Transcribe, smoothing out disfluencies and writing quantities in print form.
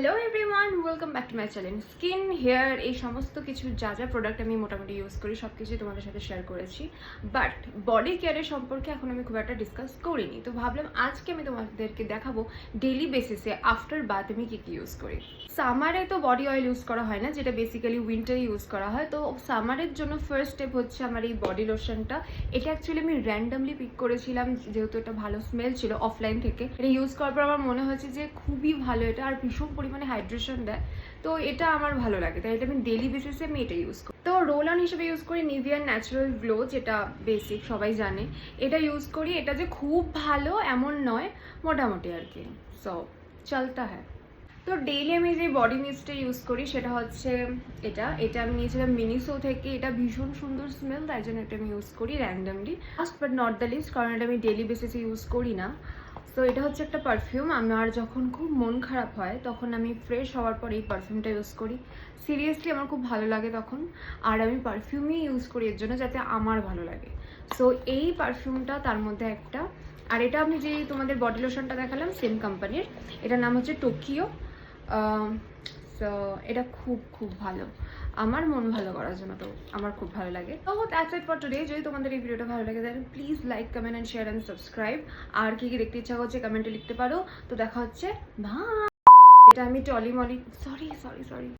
Hello everyone, welcome back to my channel. Skin hair এই সমস্ত কিছু যা যা প্রোডাক্ট আমি মোটামুটি ইউজ করি সব কিছুই তোমাদের সাথে শেয়ার করেছি, বাট বডি কেয়ারের সম্পর্কে এখন আমি খুব একটা ডিসকাস করিনি। তো ভাবলাম আজকে আমি তোমাদেরকে দেখাবো ডেইলি বেসিসে আফটার বাথ আমি কী কী ইউজ করি। সামারে তো বডি অয়েল ইউজ করা হয় না, যেটা বেসিক্যালি উইন্টারে ইউজ করা হয়। তো সামারের জন্য ফার্স্ট স্টেপ হচ্ছে আমার এই বডি লোশনটা। এটা অ্যাকচুয়ালি আমি র্যান্ডামলি পিক করেছিলাম, যেহেতু এটা ভালো স্মেল ছিল অফলাইন থেকে। এটা ইউজ করার পর আমার মনে হয়েছে যে খুবই ভালো এটা, আর ভীষণ পরিমাণে হাইড্রেশন দেয়। তো এটা আমার ভালো লাগে, তাই এটা আমি ডেইলি বেসিসে আমি এটা ইউজ করি। তো রোল অন হিসেবে ইউজ করি নিভিয়ার ন্যাচারাল গ্লো, যেটা বেসিক সবাই জানে। এটা ইউজ করি, এটা যে খুব ভালো এমন নয়, মোটামুটি আর কি। সো চলতা হ্যাঁ। তো ডেইলি আমি যে বডি মিস্টটা ইউজ করি সেটা হচ্ছে এটা আমি নিয়েছিলাম মিনিসো থেকে। এটা ভীষণ সুন্দর স্মেল, তাই জন্য এটা আমি ইউজ করি randomly. Last but not the least, কারণ এটা আমি ডেইলি বেসিসে ইউজ করি না। সো এটা হচ্ছে একটা পারফিউম। আমার যখন খুব মন খারাপ হয় তখন আমি ফ্রেশ হওয়ার পর এই পারফিউমটা ইউজ করি। সিরিয়াসলি আমার খুব ভালো লাগে তখন, আর আমি পারফিউমই ইউজ করি এর জন্য যাতে আমার ভালো লাগে। সো এই পারফিউমটা তার মধ্যে একটা। আর এটা আমি যে তোমাদের বডি লোশনটা দেখালাম সেম কোম্পানির, এটার নাম হচ্ছে টোকিও। সো এটা খুব খুব ভালো, আমার মন ভালো করার জন্য তো আমার খুব ভালো লাগে। তো দ্যাটস ইট ফর টুডে। যদি তোমাদের এই ভিডিওটা ভালো লাগে তাহলে please like, comment and share and subscribe. আর কি কি দেখতে ইচ্ছা করছে কমেন্টে লিখতে পারো। তো দেখা হচ্ছে, এটা আমি টলি মলি, সরি সরি সরি